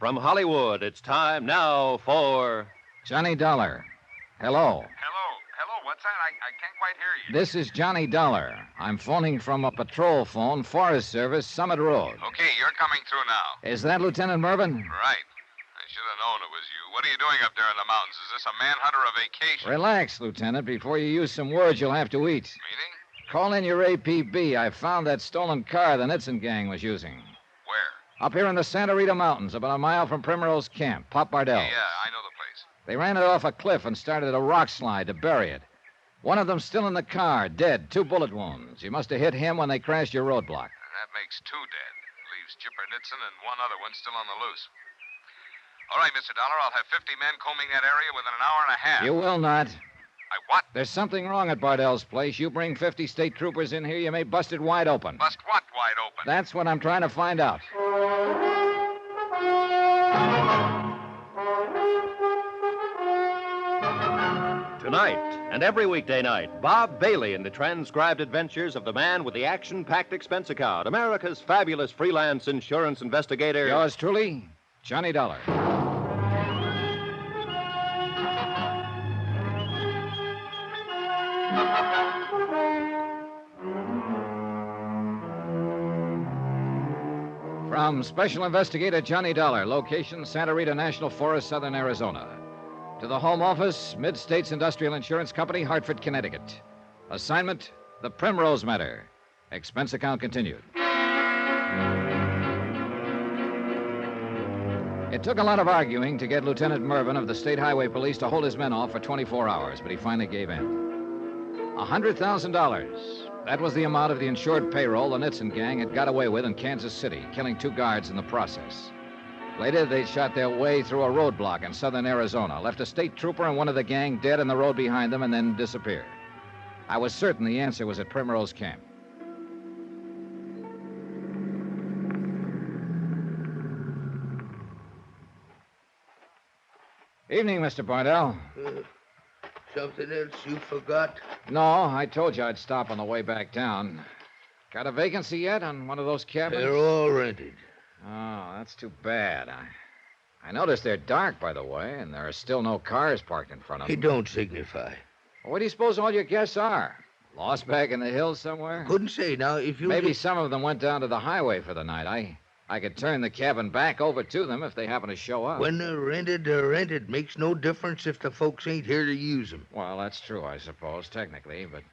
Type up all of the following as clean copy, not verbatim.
From Hollywood, it's time now for... Johnny Dollar. Hello. Hello, what's that? I can't quite hear you. This is Johnny Dollar. I'm phoning from a patrol phone, Forest Service, Summit Road. Okay, you're coming through now. Is that Lieutenant Mervyn? Right. I should have known it was you. What are you doing up there in the mountains? Is this a manhunt or a vacation? Relax, Lieutenant. Before you use some words, you'll have to eat. Meeting? Call in your APB. I found that stolen car the Nitzen gang was using. Where? Up here in the Santa Rita Mountains, about a mile from Primrose Camp, Pop Bardell's. Yeah, I know the place. They ran it off a cliff and started a rock slide to bury it. One of them's still in the car, dead, 2 bullet wounds. You must have hit him when they crashed your roadblock. That makes 2 dead. Leaves Chipper Nitzen and one other one still on the loose. All right, Mr. Dollar, I'll have 50 men combing that area within an hour and a half. You will not. What? There's something wrong at Bardell's place. You bring 50 state troopers in here, you may bust it wide open. Bust what wide open? That's what I'm trying to find out. Tonight and every weekday night, Bob Bailey in the transcribed adventures of the man with the action-packed expense account, America's fabulous freelance insurance investigator. Yours truly, Johnny Dollar. From Special Investigator Johnny Dollar, location Santa Rita National Forest, Southern Arizona. To the Home Office, Mid-States Industrial Insurance Company, Hartford, Connecticut. Assignment, the Primrose matter. Expense account continued. It took a lot of arguing to get Lieutenant Mervyn of the State Highway Police to hold his men off for 24 hours, but he finally gave in. $100,000. That was the amount of the insured payroll the Nitzen gang had got away with in Kansas City, killing 2 guards in the process. Later, they shot their way through a roadblock in southern Arizona, left a state trooper and one of the gang dead in the road behind them, and then disappeared. I was certain the answer was at Primrose Camp. Evening, Mr. Bardell. Something else you forgot? No, I told you I'd stop on the way back down. Got a vacancy yet on one of those cabins? They're all rented. Oh, that's too bad. I noticed they're dark, by the way, and there are still no cars parked in front of them. It don't signify. What do you suppose all your guests are? Lost back in the hills somewhere? Couldn't say. Now, if you... Maybe some of them went down to the highway for the night. I could turn the cabin back over to them if they happen to show up. When they're rented. Makes no difference if the folks ain't here to use them. Well, that's true, I suppose, technically, but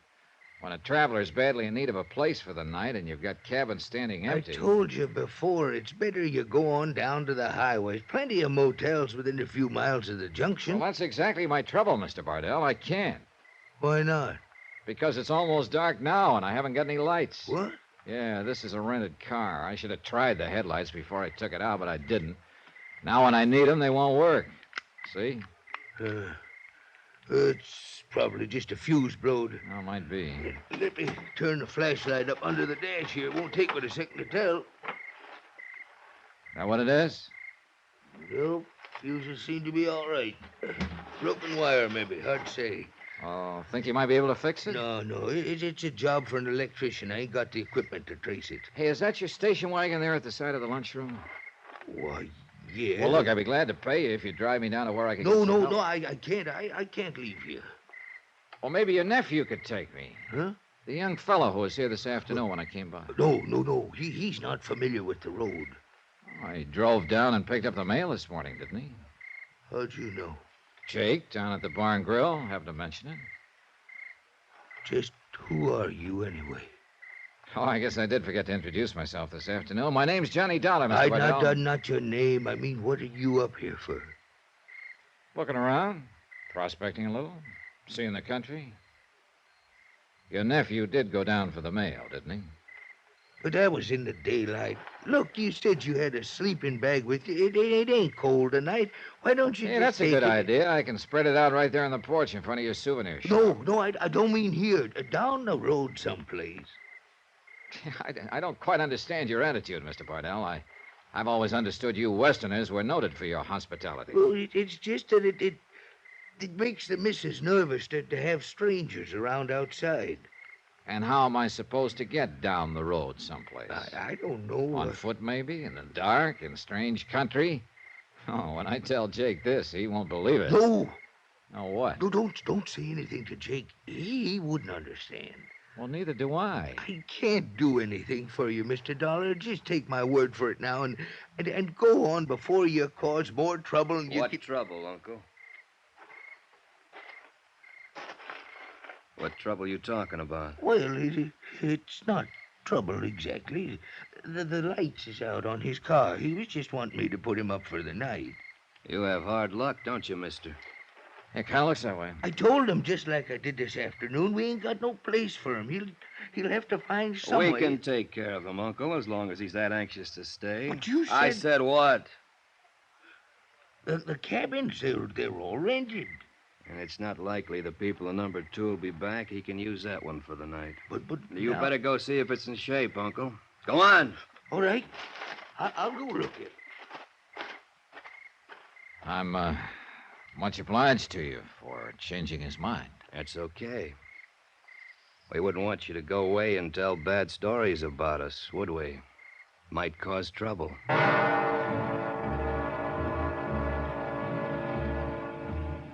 when a traveler's badly in need of a place for the night and you've got cabins standing empty... I told you before, it's better you go on down to the highways. Plenty of motels within a few miles of the junction. Well, that's exactly my trouble, Mr. Bardell. I can't. Why not? Because it's almost dark now and I haven't got any lights. What? Yeah, this is a rented car. I should have tried the headlights before I took it out, but I didn't. Now when I need them, they won't work. See? It's probably just a fuse blowed. Oh, might be. Let me turn the flashlight up under the dash here. It won't take but a second to tell. That what it is? Nope. Fuses seem to be all right. Broken wire, maybe. Hard to say. Oh, think you might be able to fix it? No. It's a job for an electrician. I ain't got the equipment to trace it. Hey, is that your station wagon there at the side of the lunchroom? Why, yeah. Well, look, I'd be glad to pay you if you drive me down to where I can get No, some help. I can't. I can't leave here. Well, maybe your nephew could take me. Huh? The young fellow who was here this afternoon when I came by. No. He's not familiar with the road. Oh, he drove down and picked up the mail this morning, didn't he? How'd you know? Jake, down at the Barn Grill, happened to mention it. Just who are you, anyway? Oh, I guess I did forget to introduce myself this afternoon. My name's Johnny Dollar, Mr. Bardell. Not your name. I mean, what are you up here for? Looking around, prospecting a little, seeing the country. Your nephew did go down for the mail, didn't he? But that was in the daylight. Look, you said you had a sleeping bag with you. It ain't cold tonight. Why don't you Hey, just that's a take good it? idea. I can spread it out right there on the porch in front of your souvenir shop. No, I don't mean here. Down the road someplace. I don't quite understand your attitude, Mr. Bardell. I've always understood you Westerners were noted for your hospitality. Well, it's just that it makes the missus nervous to have strangers around outside. And how am I supposed to get down the road someplace? I don't know. On foot, maybe? In the dark? In strange country? Oh, when I tell Jake this, he won't believe it. No, Oh, what? no, don't say anything to Jake. He wouldn't understand. Well, neither do I. I can't do anything for you, Mr. Dollar. Just take my word for it now and go on before you cause more trouble and you What trouble, Uncle? What trouble you talking about? Well, it's not trouble exactly. The lights is out on his car. He was just wanting me to put him up for the night. You have hard luck, don't you, mister? It kind of looks that way. I told him just like I did this afternoon, we ain't got no place for him. He'll have to find some We way. can take care of him, Uncle, as long as he's that anxious to stay. But you I said- said what? The cabins, they're all rented. And it's not likely the people in number 2 will be back. He can use that one for the night. But You now- better go see if it's in shape, Uncle. Go on. All right, I'll go look at it. I'm, much obliged to you for changing his mind. That's okay. We wouldn't want you to go away and tell bad stories about us, would we? Might cause trouble.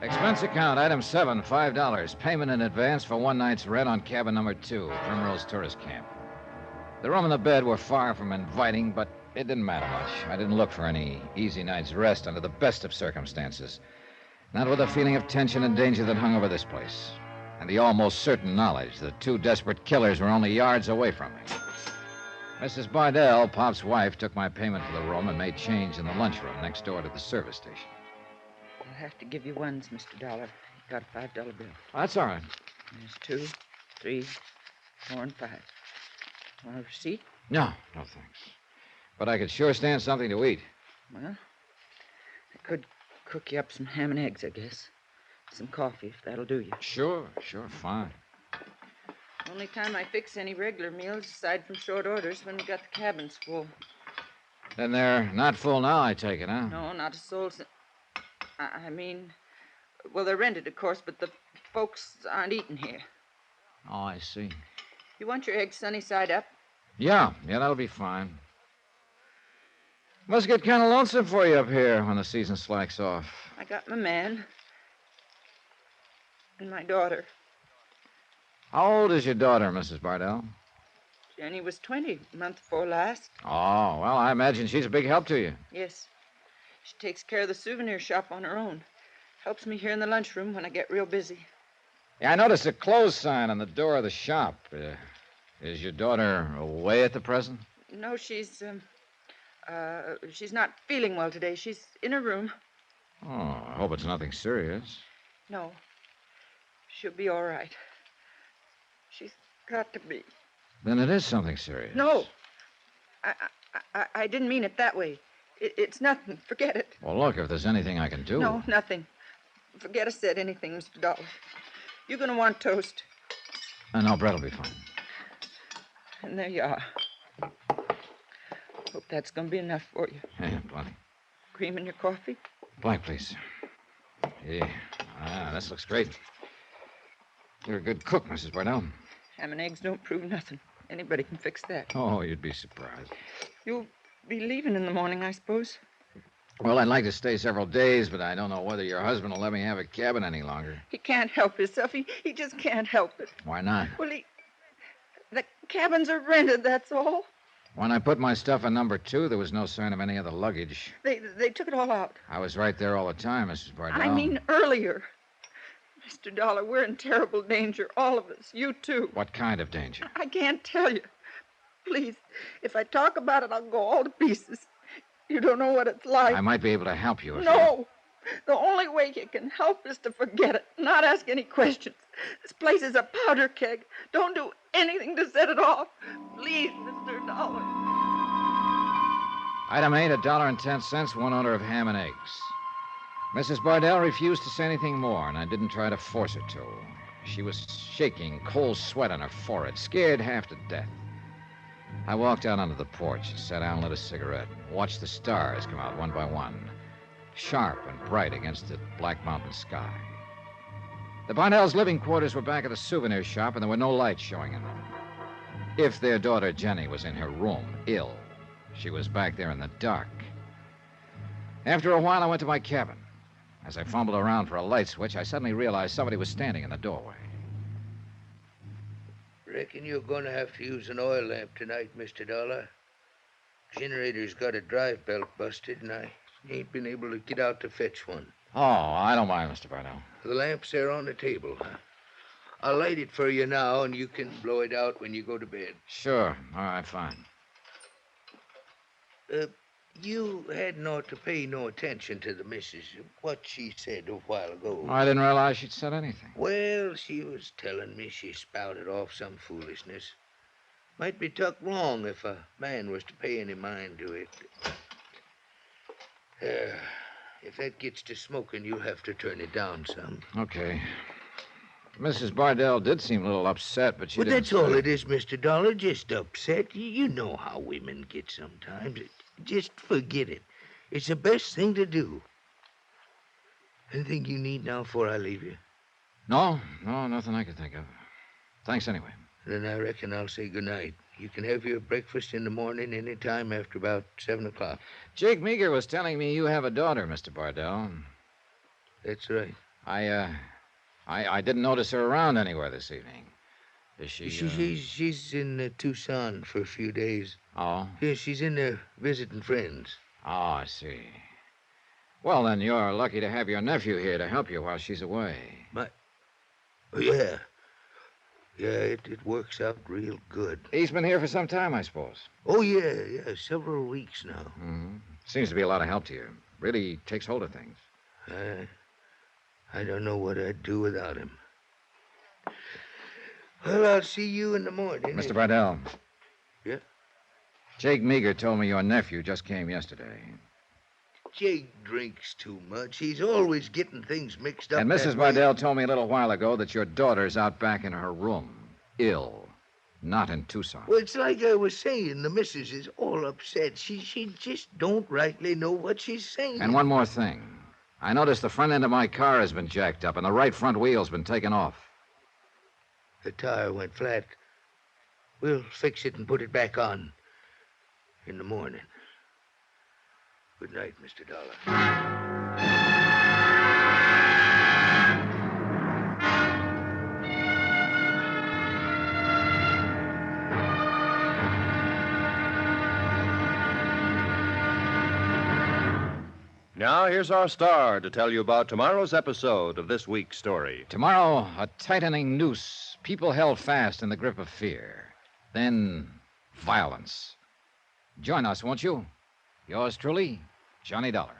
Expense account, item 7, $5. Payment in advance for one night's rent on cabin number 2, Primrose Tourist Camp. The room and the bed were far from inviting, but it didn't matter much. I didn't look for any easy night's rest under the best of circumstances. Not with the feeling of tension and danger that hung over this place, and the almost certain knowledge that 2 desperate killers were only yards away from me. Mrs. Bardell, Pop's wife, took my payment for the room and made change in the lunchroom next door to the service station. I'll have to give you ones, Mr. Dollar. You got a $5 bill. That's all right. There's 2, 3, 4, and 5. Want a receipt? No, thanks. But I could sure stand something to eat. Well, I could cook you up some ham and eggs, I guess. Some coffee, if that'll do you. Sure, fine. Only time I fix any regular meals, aside from short orders, when we got the cabins full. Then they're not full now, I take it, huh? No, not a soul. I mean, well, they're rented, of course, but the folks aren't eating here. Oh, I see. You want your eggs sunny side up? Yeah, that'll be fine. Must get kind of lonesome for you up here when the season slacks off. I got my man and my daughter. How old is your daughter, Mrs. Bardell? Jenny was 20, a month before last. Oh, well, I imagine she's a big help to you. Yes. She takes care of the souvenir shop on her own. Helps me here in the lunchroom when I get real busy. Yeah, I noticed a close sign on the door of the shop. Is your daughter away at the present? No, she's not feeling well today. She's in her room. Oh, I hope it's nothing serious. No. She'll be all right. She's got to be. Then it is something serious. No. I didn't mean it that way. It's nothing. Forget it. Well, look, if there's anything I can do. No, nothing. Forget I said anything, Mr. Dollar. You're going to want toast. No, bread will be fine. And there you are. Hope that's going to be enough for you. Yeah, plenty. Cream in your coffee? Black, please. Yeah. This looks great. You're a good cook, Mrs. Bardell. Ham and eggs don't prove nothing. Anybody can fix that. Oh, you'd be surprised. You'll be leaving in the morning, I suppose. Well, I'd like to stay several days, but I don't know whether your husband will let me have a cabin any longer. He can't help himself. He just can't help it. Why not? Well, the cabins are rented, that's all. When I put my stuff in number 2, there was no sign of any other luggage. They took it all out. I was right there all the time, Mrs. Bardell. I mean earlier. Mr. Dollar, we're in terrible danger, all of us. You, too. What kind of danger? I can't tell you. Please, if I talk about it, I'll go all to pieces. You don't know what it's like. I might be able to help you if No. The only way you can help is to forget it, not ask any questions. This place is a powder keg. Don't do anything to set it off. Please, Mr. Dollar. Item 8, $1.10, one order of ham and eggs. Mrs. Bardell refused to say anything more, and I didn't try to force her to. She was shaking, cold sweat on her forehead, scared half to death. I walked out onto the porch, sat down and lit a cigarette, watched the stars come out one by one, sharp and bright against the black mountain sky. The Bardells' living quarters were back at the souvenir shop, and there were no lights showing in them. If their daughter Jenny was in her room, ill, she was back there in the dark. After a while, I went to my cabin. As I fumbled around for a light switch, I suddenly realized somebody was standing in the doorway. Reckon you're going to have to use an oil lamp tonight, Mr. Dollar. Generator's got a drive belt busted, and I ain't been able to get out to fetch one. Oh, I don't mind, Mr. Barnell. The lamp's there on the table. I'll light it for you now, and you can blow it out when you go to bed. Sure. All right, fine. You hadn't ought to pay no attention to the missus. What she said a while ago. I didn't realize she'd said anything. Well, she was telling me she spouted off some foolishness. Might be tuck wrong if a man was to pay any mind to it. If that gets to smoking, you'll have to turn it down some. Okay. Mrs. Bardell did seem a little upset, but she didn't... That's all it is, Mr. Dollar, just upset. You know how women get sometimes. Just forget it. It's the best thing to do. Anything you need now before I leave you? No, nothing I can think of. Thanks anyway. Then I reckon I'll say goodnight. You can have your breakfast in the morning any time after about 7 o'clock. Jake Meager was telling me you have a daughter, Mr. Bardell. That's right. I didn't notice her around anywhere this evening. Is she... She's in Tucson for a few days. Oh? Yeah, she's in there visiting friends. Oh, I see. Well, then you're lucky to have your nephew here to help you while she's away. Oh, yeah. Yeah, it works out real good. He's been here for some time, I suppose. Oh, yeah, several weeks now. Mm-hmm. Seems to be a lot of help to you. Really takes hold of things. I don't know what I'd do without him. Well, I'll see you in the morning. Mr. Bardell. Yeah? Jake Meager told me your nephew just came yesterday. Jake drinks too much. He's always getting things mixed up. And Mrs. Bardell told me a little while ago that your daughter's out back in her room, ill, not in Tucson. Well, it's like I was saying. The missus is all upset. She just don't rightly know what she's saying. And one more thing. I noticed the front end of my car has been jacked up and the right front wheel's been taken off. The tire went flat. We'll fix it and put it back on in the morning. Good night, Mr. Dollar. Now, here's our star to tell you about tomorrow's episode of this week's story. Tomorrow, a tightening noose, people held fast in the grip of fear. Then, violence. Join us, won't you? Yours truly, Johnny Dollar.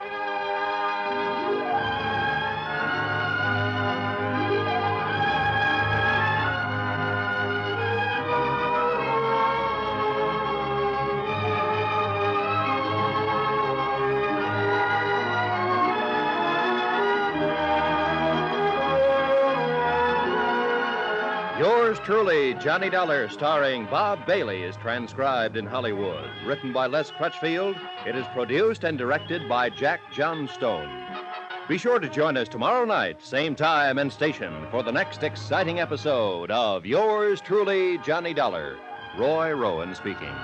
Yours truly, Johnny Dollar, starring Bob Bailey, is transcribed in Hollywood. Written by Les Crutchfield, it is produced and directed by Jack Johnstone. Be sure to join us tomorrow night, same time and station, for the next exciting episode of Yours truly, Johnny Dollar. Roy Rowan speaking.